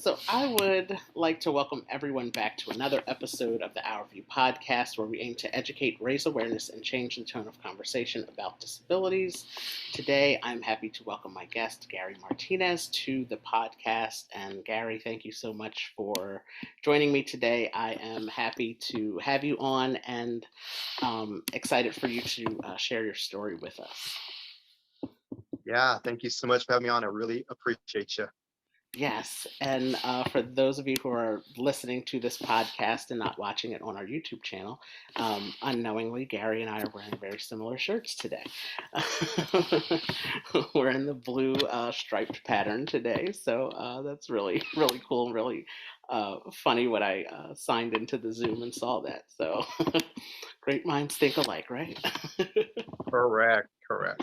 So, I would like to welcome everyone back to another episode of the Our View podcast, where we aim to educate, raise awareness, and change the tone of conversation about disabilities. Today, I'm happy to welcome my guest, Gary Martinez, to the podcast. And, Gary, thank you so much for joining me today. I am happy to have you on and excited for you to share your story with us. Yeah, thank you so much for having me on. I really appreciate you. Yes, and for those of you who are listening to this podcast and not watching it on our YouTube channel, unknowingly, Gary and I are wearing very similar shirts today. We're in the blue striped pattern today, so that's really, really cool and really funny when I signed into the Zoom and saw that. So great minds think alike, right? Correct, correct.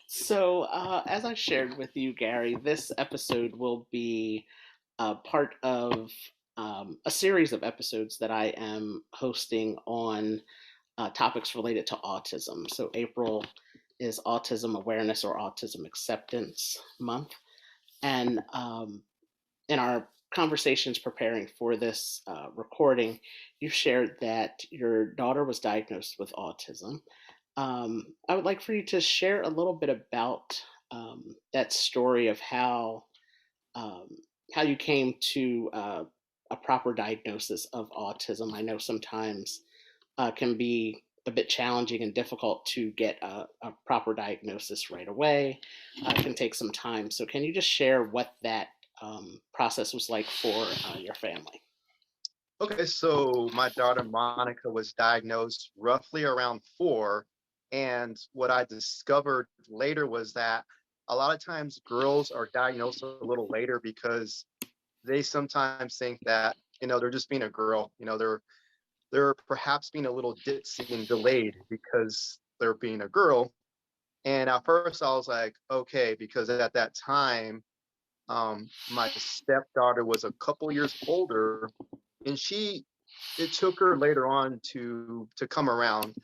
So, as I shared with you, Gary, this episode will be part of a series of episodes that I am hosting on topics related to autism. So, April is Autism Awareness or Autism Acceptance Month. And in our conversations preparing for this recording, you shared that your daughter was diagnosed with autism. I would like for you to share a little bit about that story of um, how you came to a proper diagnosis of autism. I know sometimes can be a bit challenging and difficult to get a proper diagnosis right away. It can take some time. So, can you just share what that process was like for your family? Okay, so my daughter Monica was diagnosed roughly around 4. And what I discovered later was that a lot of times girls are diagnosed a little later because they sometimes think that, they're just being a girl. They're perhaps being a little ditzy and delayed because they're being a girl. And at first I was like, okay, because at that time, my stepdaughter was a couple years older, and it took her later on to come around,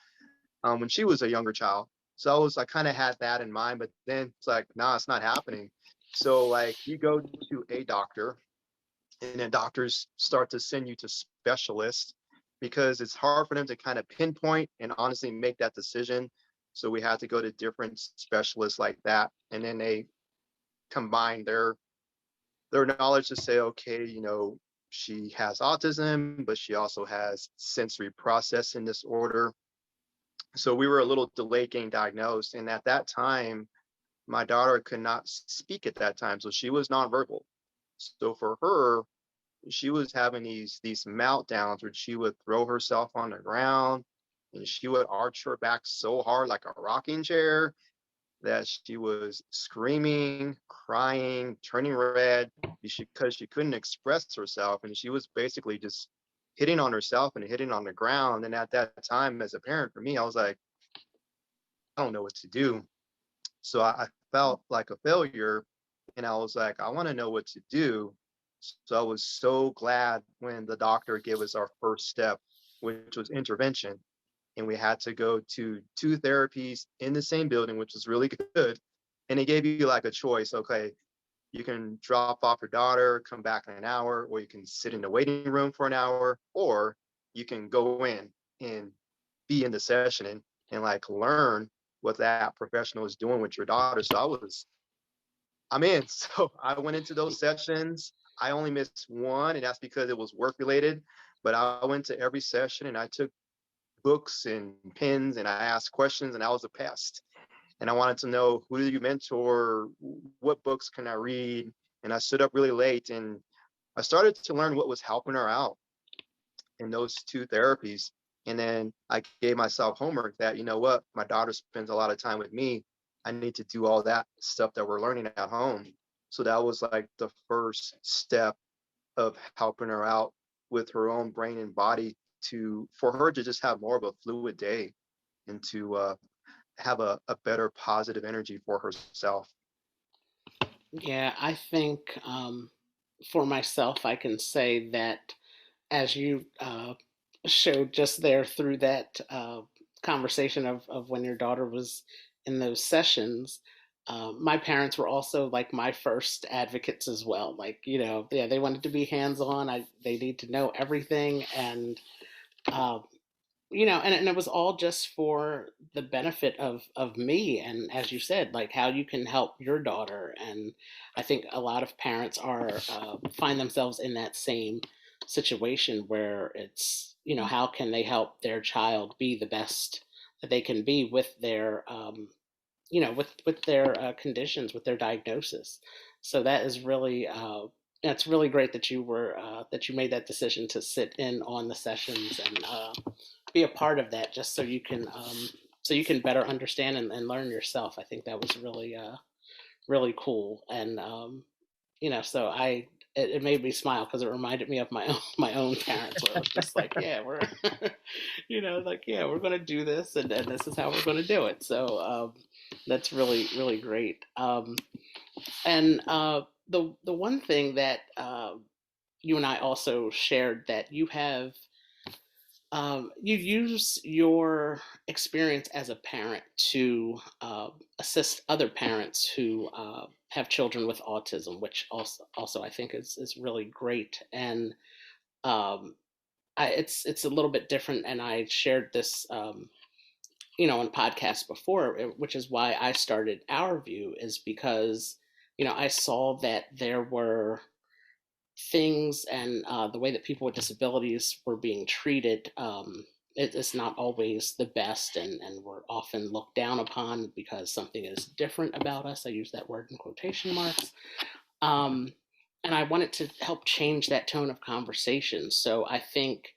when she was a younger child. So I kind of had that in mind, but then it's like, nah, it's not happening. So like you go to a doctor, and then doctors start to send you to specialists because it's hard for them to kind of pinpoint and honestly make that decision. So we had to go to different specialists like that, and then they combine their knowledge to say, okay, she has autism, but she also has sensory processing disorder. So we were a little delayed getting diagnosed. And at that time, my daughter could not speak at that time. So she was nonverbal. So for her, she was having these meltdowns where she would throw herself on the ground and she would arch her back so hard like a rocking chair that she was screaming, crying, turning red because she couldn't express herself. And she was basically just hitting on herself and hitting on the ground. And at that time, as a parent, for me, I was like, I don't know what to do. So I felt like a failure. And I was like, I want to know what to do. So I was so glad when the doctor gave us our first step, which was intervention. And we had to go to 2 therapies in the same building, which was really good. And it gave you like a choice. Okay, you can drop off your daughter, come back in an hour, or you can sit in the waiting room for an hour, or you can go in and be in the session and like learn what that professional is doing with your daughter. So I'm in. So I went into those sessions. I only missed one, and that's because it was work related. But I went to every session and I took books and pens and I asked questions, and I was a pest. And I wanted to know, who do you mentor? What books can I read? And I stood up really late and I started to learn what was helping her out in those 2 therapies. And then I gave myself homework that, you know what, my daughter spends a lot of time with me. I need to do all that stuff that we're learning at home. So that was like the first step of helping her out with her own brain and body, to for her to just have more of a fluid day and to have a better positive energy for herself. Yeah, I think for myself, I can say that as you showed just there through that conversation of when your daughter was in those sessions, My parents were also like my first advocates as well. Like, yeah, they wanted to be hands on. They need to know everything, and um, and it was all just for the benefit of me. And as you said, like how you can help your daughter. And I think a lot of parents are find themselves in that same situation where it's, how can they help their child be the best that they can be with their with their conditions, with their diagnosis. So that is really it's really great that you made that decision to sit in on the sessions and be a part of that, just so you can better understand and learn yourself. I think that was really cool. And so it made me smile because it reminded me of my own my own parents, where it was just like, yeah, we're like, yeah, we're gonna do this, and this is how we're gonna do it. So that's really great. And the one thing that you and I also shared, that you use your experience as a parent to assist other parents who have children with autism, which also I think is really great. And it's a little bit different. And I shared this, on podcasts before, which is why I started Our View, is because I saw that there were things, and the way that people with disabilities were being treated, it is not always the best, and we're often looked down upon because something is different about us. I use that word in quotation marks. Um, and I wanted to help change that tone of conversation. So I think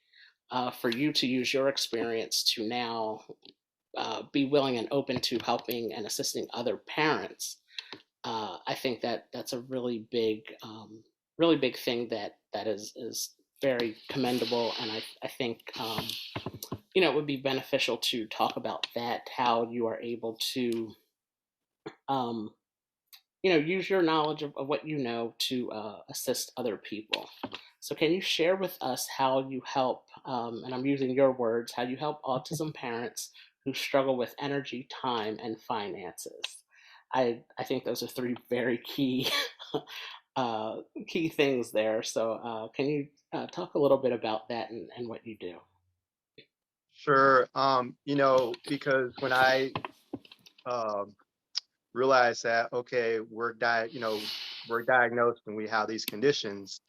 for you to use your experience to now be willing and open to helping and assisting other parents, I think that that's a really big thing that is very commendable. And I think it would be beneficial to talk about that, how you are able to um, use your knowledge of what you know to assist other people. So can you share with us how you help, and I'm using your words, how you help autism parents who struggle with energy, time, and finances? I think those are three very key uh, key things there. So can you talk a little bit about that and what you do? Sure. Because when I um, realized that, okay, we're diagnosed and we have these conditions,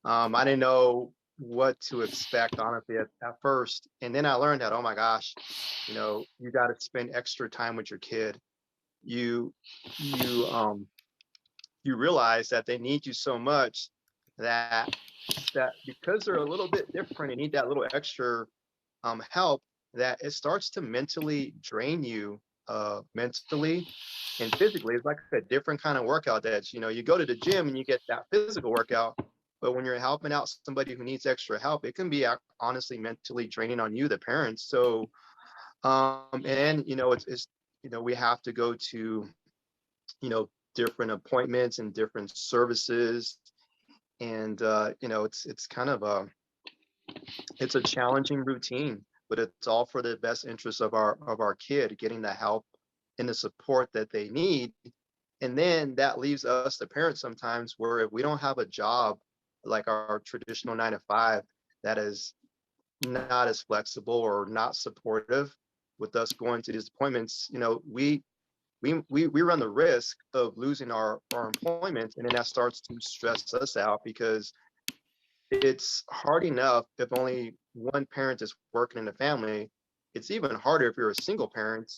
I didn't know what to expect, honestly, at first. And then I learned that, oh my gosh, you got to spend extra time with your kid. You, you, um, you realize that they need you so much that because they're a little bit different and need that little extra help, that it starts to mentally drain you, mentally and physically. It's like a different kind of workout that, you go to the gym and you get that physical workout. But when you're helping out somebody who needs extra help, it can be honestly mentally draining on you, the parents. So, and then, we have to go to, you know, different appointments and different services. And, it's kind of it's a challenging routine, but it's all for the best interest of our kid getting the help and the support that they need. And then that leaves us, the parents, sometimes where if we don't have a job like our traditional 9 to 5 that is not as flexible or not supportive with us going to these appointments, we run the risk of losing our employment, and then that starts to stress us out because it's hard enough if only one parent is working in the family. It's even harder if you're a single parent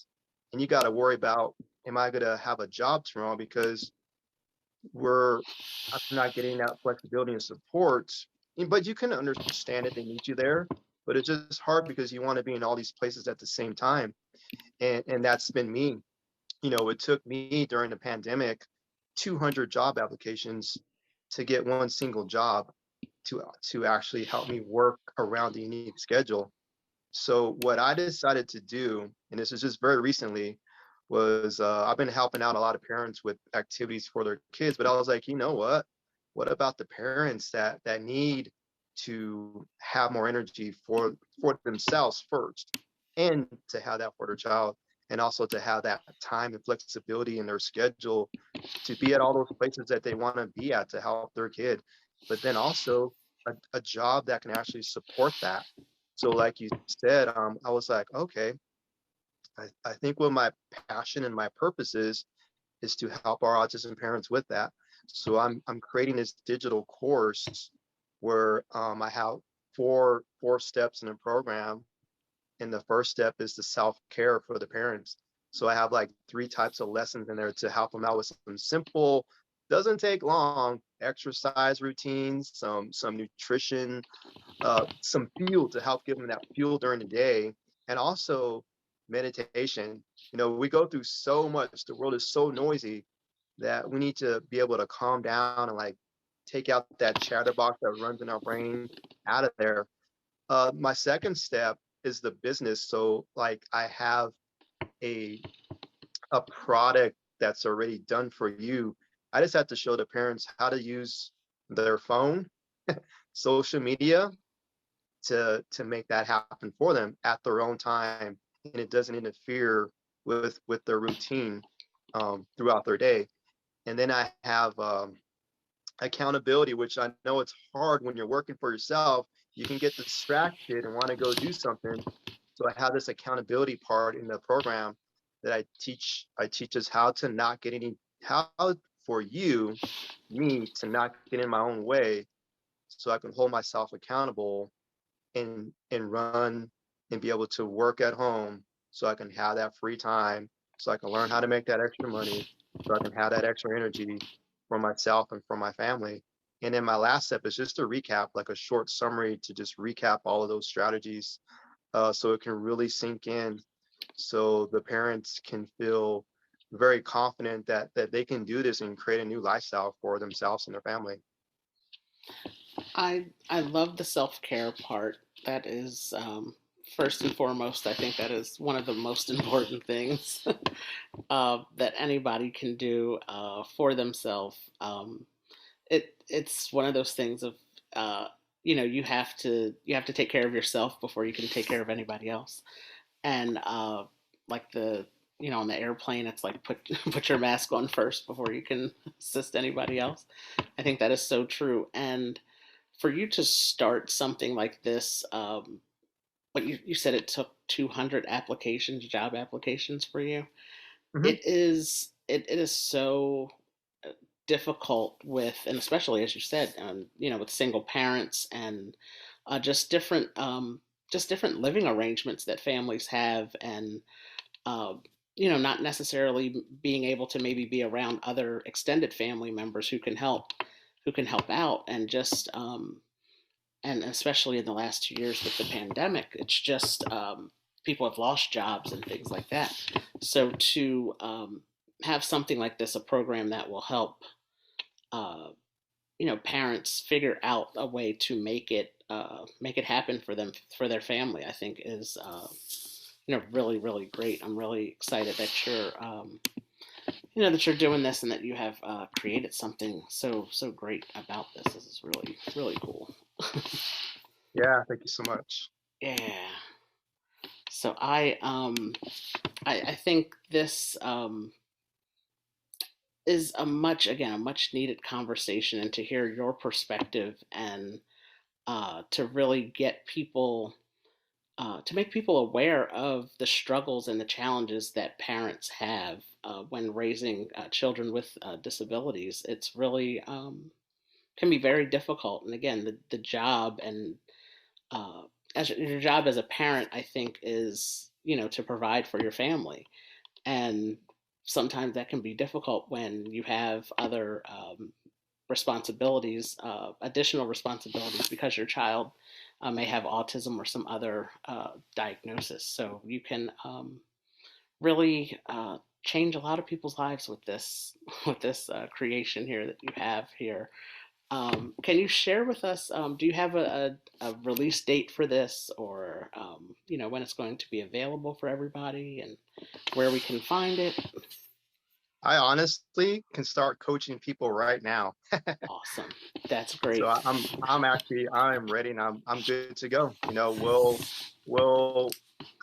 and you got to worry about, am I going to have a job tomorrow because we're I'm not getting that flexibility and support. But you can understand it, they need you there, but it's just hard because you want to be in all these places at the same time. And that's been me. It took me during the pandemic 200 job applications to get one single job to actually help me work around the unique schedule. So what I decided to do, and this is just very recently, was I've been helping out a lot of parents with activities for their kids, but I was like, you know what? What about the parents that need to have more energy for themselves first, and to have that for their child? and also to have that time and flexibility in their schedule to be at all those places that they want to be at to help their kid, but then also a job that can actually support that. So, like you said, I was like, okay, I think what my passion and my purpose is to help our autism parents with that. So I'm creating this digital course where I have four steps in a program, and the first step is the self-care for the parents. So I have like three types of lessons in there to help them out with some simple, doesn't take long exercise routines, some nutrition, some fuel to help give them that fuel during the day, and also meditation. We go through so much. The world is so noisy that we need to be able to calm down and like take out that chatterbox that runs in our brain out of there. My second step is the business. So like I have a a product that's already done for you. I just have to show the parents how to use their phone, social media, to make that happen for them at their own time, and it doesn't interfere with their routine throughout their day. And then I have accountability, which I know it's hard when you're working for yourself. You can get distracted and want to go do something. So I have this accountability part in the program that I teach us how to not get any how for me to not get in my own way, so I can hold myself accountable and run and be able to work at home, so I can have that free time, so I can learn how to make that extra money, so I can have that extra energy for myself and for my family. And then my last step is just to recap, like a short summary to just recap all of those strategies, so it can really sink in, so the parents can feel very confident that they can do this and create a new lifestyle for themselves and their family. I love the self care part. That is first and foremost. I think that is one of the most important things that anybody can do for themselves. It's one of those things of you have to take care of yourself before you can take care of anybody else. And like on the airplane, it's like put your mask on first before you can assist anybody else. I think that is so true. And for you to start something like this, what you said it took 200 applications, job applications for you. Hmm. It is so difficult with, and especially as you said, with single parents and just different living arrangements that families have, and uh, not necessarily being able to maybe be around other extended family members who can help out, and just and especially in the last 2 years with the pandemic, it's just people have lost jobs and things like that. So to have something like this, a program that will help uh, parents figure out a way to make it happen for them, for their family, I think is really, really great. I'm really excited that you're doing this, and that you have created something so great about this. This is really, really cool. Yeah, thank you so much. Yeah. So I think this is a much needed conversation, and to hear your perspective, and to really get people to make people aware of the struggles and the challenges that parents have when raising children with disabilities. It's really can be very difficult. And again, the job and uh, as your job as a parent, I think, is to provide for your family, and sometimes that can be difficult when you have other responsibilities, additional responsibilities, because your child may have autism or some other diagnosis. So you can really change a lot of people's lives with this with this creation here that you have here. Can you share with us? Do you have a release date for this, or when it's going to be available for everybody, and where we can find it? I honestly can start coaching people right now. Awesome, that's So great. I'm ready and I'm good to go. We'll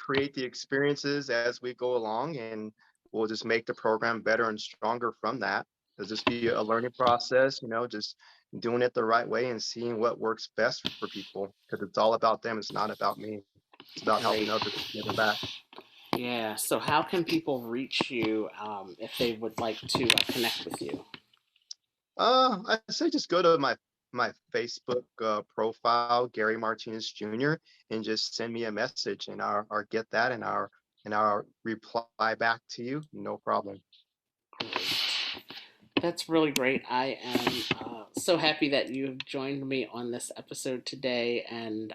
create the experiences as we go along, and we'll just make the program better and stronger from that. It'll just be a learning process, just doing it the right way and seeing what works best for people, because it's all about them. It's not about me. It's about helping Great. others give it back. Yeah. So, how can people reach you if they would like to connect with you? I say just go to my Facebook profile, Gary Martinez Jr., and just send me a message, and I'll get that, and I'll reply back to you. No problem. Great. That's really great. I am so happy that you have joined me on this episode today, and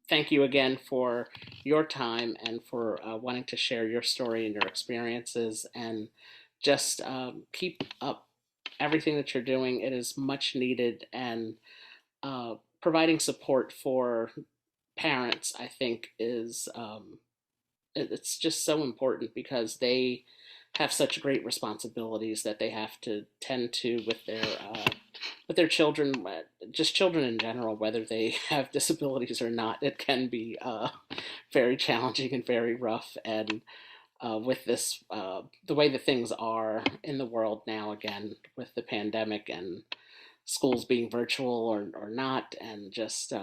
thank you again for your time and for wanting to share your story and your experiences. And just keep up everything that you're doing. It is much needed, and providing support for parents, I think, is it's just so important because they have such great responsibilities that they have to tend to with their children, just children in general, whether they have disabilities or not. It can be very challenging and very rough. And with this, the way that things are in the world now, again, with the pandemic and schools being virtual or not, and just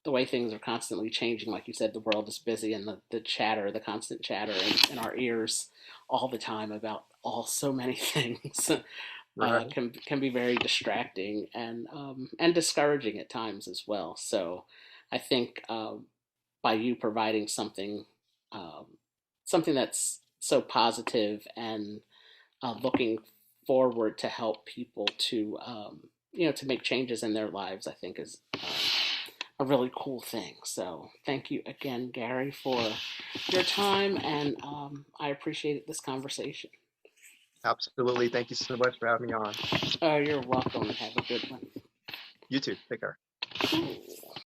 the way things are constantly changing. Like you said, the world is busy, and the chatter, the constant chatter in our ears all the time about so many things Right. can be very distracting and discouraging at times as well. So I think by you providing um, something that's so positive and looking forward to help people to to make changes in their lives, I think is a really cool thing. So thank you again, Gary, for your time, and I appreciated this conversation. Absolutely. Thank you so much for having me on. Oh, you're welcome. Have a good one. You too. Take care. Cool.